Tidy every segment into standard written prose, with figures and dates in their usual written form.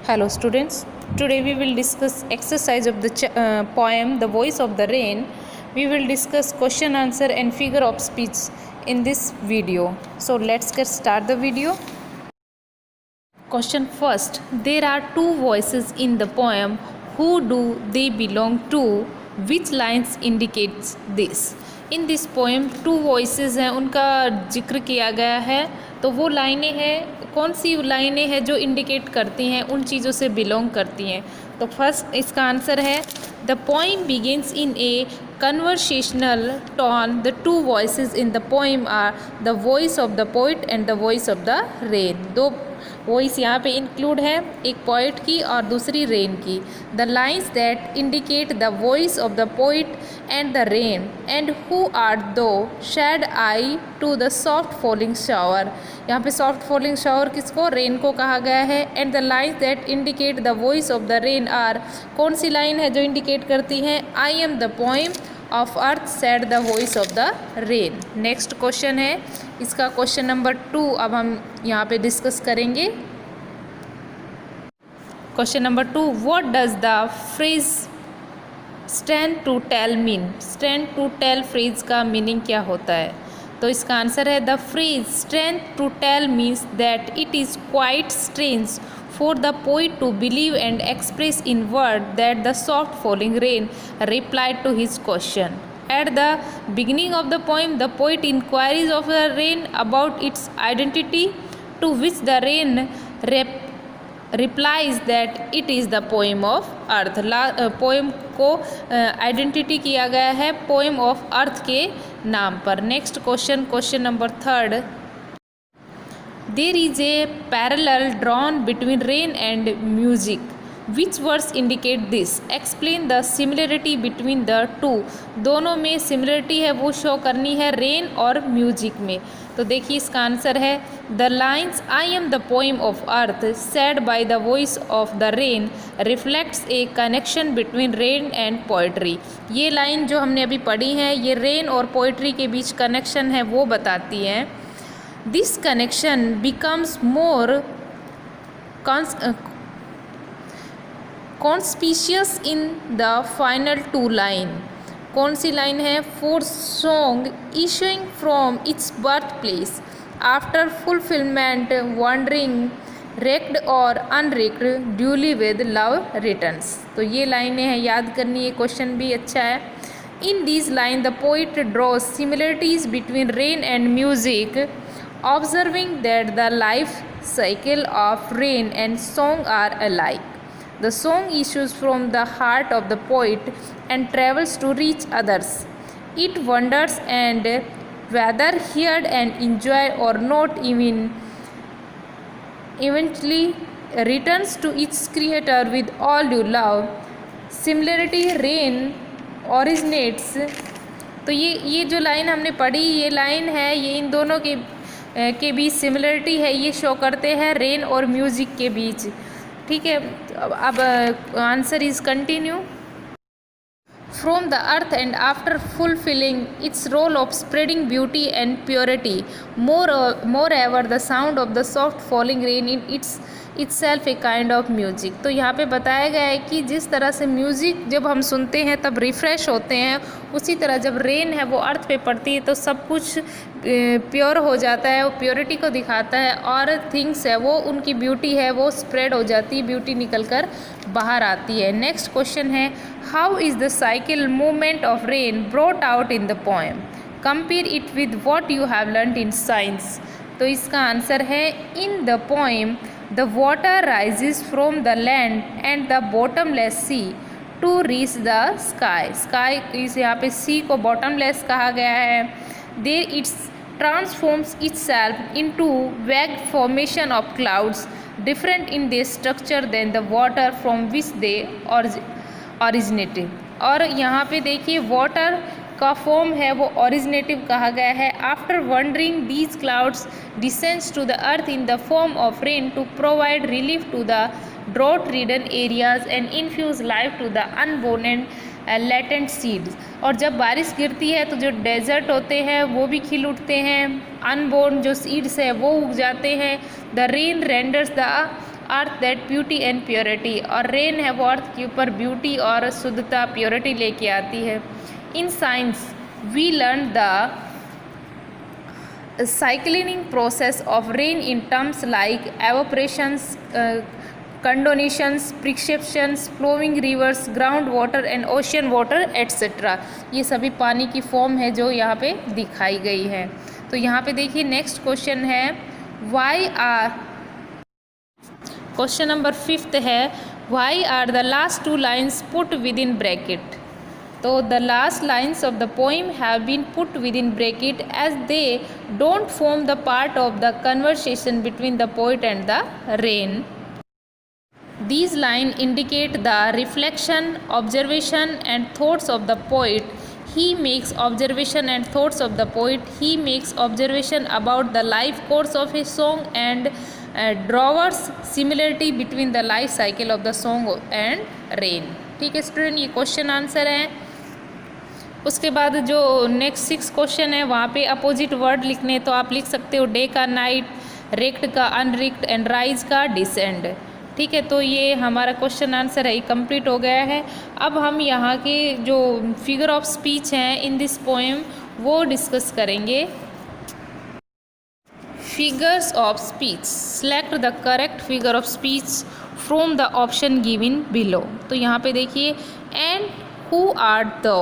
Hello students, today we will discuss exercise of the poem The Voice of the Rain. We will discuss question answer and figure of speech in this video. So let's get start the video. Question first, there are two voices in the poem. Who do they belong to? Which lines indicates this? In this poem two voices हैं, उनका जिक्र किया गया है. तो वो लाइनें हैं, कौन सी लाइनें हैं जो इंडिकेट करती हैं, उन चीज़ों से बिलोंग करती हैं. तो फर्स्ट इसका आंसर है the poem begins in a conversational tone. The two voices in the poem are the voice of the poet and the voice of the rain. दो वॉइस यहाँ पे इंक्लूड है, एक पोइट की और दूसरी रेन की. The lines that indicate the voice of the poet and the rain and who are thou said I to the soft falling shower. यहाँ पे सॉफ्ट फॉलिंग शावर किसको, रेन को कहा गया है. And the lines that indicate the voice of the rain are, कौन सी line है जो इंडिकेट करती है, I am the poem of earth said the voice of the rain. Next question है इसका क्वेश्चन नंबर 2. अब हम यहाँ पे डिस्कस करेंगे. Question number 2, what does the phrase stand to tell mean. Stand to tell phrase का meaning क्या होता है. तो इसका आंसर है the phrase stand to tell means that it is quite strange for the poet to believe and express in word that the soft falling rain replied to his question. At the beginning of the poem, the poet inquires of the rain about its identity, to which the rain replies that it is the poem of earth. Poem को identity किया गया है poem of earth के नाम पर. Next question, question number 3. There is a parallel drawn between rain and music. Which words indicate this? Explain the similarity between the two. दोनों में similarity है वो शो करनी है रेन और म्यूजिक में. तो देखिए इसका आंसर है the lines I am the poem of earth said by the voice of the rain reflects A connection between rain and poetry. ये लाइन जो हमने अभी पढ़ी है ये रेन और पोइट्री के बीच कनेक्शन है वो बताती है. This connection becomes more conspicuous in the final two line. कौन सी लाइन है, for song issuing from its birthplace after fulfillment wandering wrecked or unwrecked duly with love returns. तो ये लाइनें हैं, याद करनी है, क्वेश्चन भी अच्छा है. In these lines the poet draws similarities between rain and music, observing that the life cycle of rain and song are alike. The song issues from the heart of the poet and travels to reach others. It wanders and whether heard and enjoyed or not eventually returns to its creator with all due love. Similarity rain originates. तो ये जो line हमने पढ़ी ये line है, ये इन दोनों के बीच सिमिलरिटी है, ये शो करते हैं रेन और म्यूज़िक के बीच. ठीक है, अब answer is continue. From the earth and after fulfilling its role of spreading beauty and purity, moreover the sound of the soft falling rain in itself a kind of music. तो यहाँ पे बताया गया है कि जिस तरह से म्यूज़िक जब हम सुनते हैं तब रिफ़्रेश होते हैं, उसी तरह जब रेन है वो अर्थ पे पड़ती है तो सब कुछ प्योर हो जाता है, वो प्योरिटी को दिखाता है और थिंग्स है वो उनकी ब्यूटी है वो स्प्रेड हो जाती है, ब्यूटी निकल कर बाहर आती है. नेक्स्ट क्वेश्चन है how is the cycle movement of rain brought out in the poem. Compare it with what you have learned in science. तो इसका आंसर है in the poem the water rises from the land and the bottomless sea to reach the sky. Sky इस यहाँ पे sea को bottomless कहा गया है. There it's transforms itself into vague formation of clouds different in their structure than the water from which they originated. और यहाँ पे देखिए वाटर का फॉर्म है वो ओरिजिनेटिव कहा गया है. After wandering these clouds descends to the earth in the form of rain to provide relief to the drought ridden areas and infuse life to the unborn and latent seeds. और जब बारिश गिरती है तो जो डेजर्ट होते हैं वो भी खिल उठते हैं, अनबोर्न जो सीड्स है वो उग जाते हैं. The rain renders the earth that beauty and purity, और रेन है वो अर्थ के ऊपर ब्यूटी और शुद्धता प्योरिटी लेके आती है। In science we learn the cycling process of rain in terms like evaporations, condensations, precipitations, flowing rivers, ground water and ocean water etc. ये सभी पानी की फॉर्म है जो यहाँ पे दिखाई गई है। तो यहाँ पे देखिए नेक्स्ट क्वेश्चन है क्वेश्चन नंबर 5 है why are the last 2 lines put within bracket. तो the last lines of the poem have been put within bracket as they don't form the part of the conversation between the poet and the rain. These lines indicate the reflection, observation and thoughts of the poet. He makes observation and thoughts of the poet. He makes observation about the life course of his song and draws similarity between the life cycle of the song and rain. ठीक है student, ये question answer है। उसके बाद जो next 6 question है वहाँ पे अपोजिट वर्ड लिखने, तो आप लिख सकते हो डे का नाइट, रेक्ट का अनरेक्ट एंड राइज का डिसेंड। ठीक है, तो ये हमारा क्वेश्चन आंसर है, ये कंप्लीट हो गया है। अब हम यहाँ के जो फिगर ऑफ स्पीच हैं इन दिस पोएम वो डिस्कस करेंगे। Figures of speech, select the correct figure of speech from the option given below. तो यहाँ पे देखिए and who are the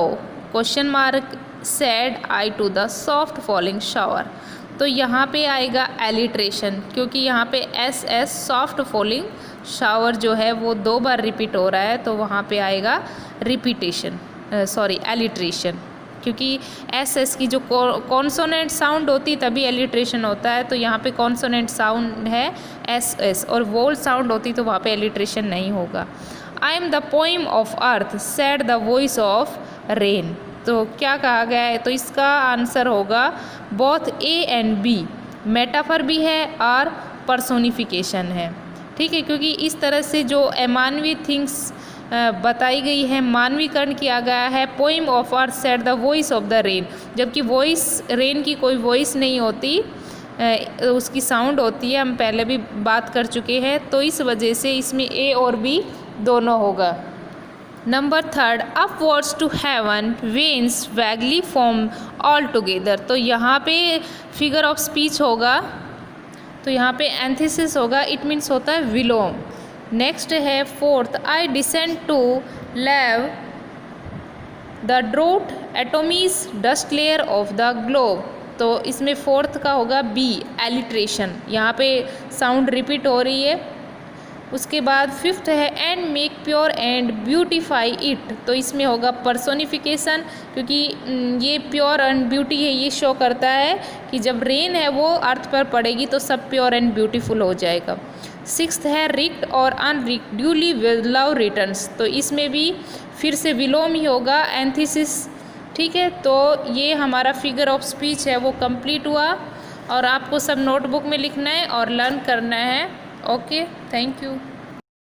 question mark said I to the soft falling shower. तो यहाँ पे आएगा एलिट्रेशन, क्योंकि यहाँ पे S S soft falling shower जो है वो 2 बार रिपीट हो रहा है, तो वहाँ पे आएगा रिपीटेशन एलिट्रेशन, क्योंकि एस एस की जो कॉन्सोनेंट साउंड होती है तभी एलिट्रेशन होता है। तो यहाँ पे कॉन्सोनेंट साउंड है एस एस और वोल साउंड होती तो वहाँ पे एलिट्रेशन नहीं होगा। I am the poem of earth said the voice of rain. तो क्या कहा गया है, तो इसका आंसर होगा both A and B, metaphor भी है और पर्सोनिफिकेशन है। ठीक है, क्योंकि इस तरह से जो अमानवी थिंग्स बताई गई है, मानवीकरण किया गया है। Poem of earth said the voice of the rain, जबकि वॉइस रेन की कोई वॉइस नहीं होती, उसकी साउंड होती है, हम पहले भी बात कर चुके हैं। तो इस वजह से इसमें ए और बी दोनों होगा। Number 3, upwards to heaven whence vaguely form altogether. तो यहाँ पे फिगर ऑफ स्पीच होगा, तो यहाँ पे एंथिसिस होगा, इट मीन्स होता है विलोम। नेक्स्ट है 4th, I descend to lave the drought atomies dust layer of the globe. तो इसमें 4th का होगा बी, एलिट्रेशन, यहाँ पे साउंड रिपीट हो रही है। उसके बाद 5th है and make pure and beautify it. तो इसमें होगा पर्सोनिफिकेशन, क्योंकि ये प्योर एंड ब्यूटी है, ये शो करता है कि जब रेन है वो अर्थ पर पड़ेगी तो सब प्योर एंड ब्यूटीफुल हो जाएगा। 6th है रिक्ट और अनरिक्ट ड्यूली विद लव रिटर्न्स। तो इसमें भी फिर से विलोम ही होगा, एंथिसिस। ठीक है, तो ये हमारा फिगर ऑफ स्पीच है वो कंप्लीट हुआ, और आपको सब नोटबुक में लिखना है और लर्न करना है। Okay, thank you.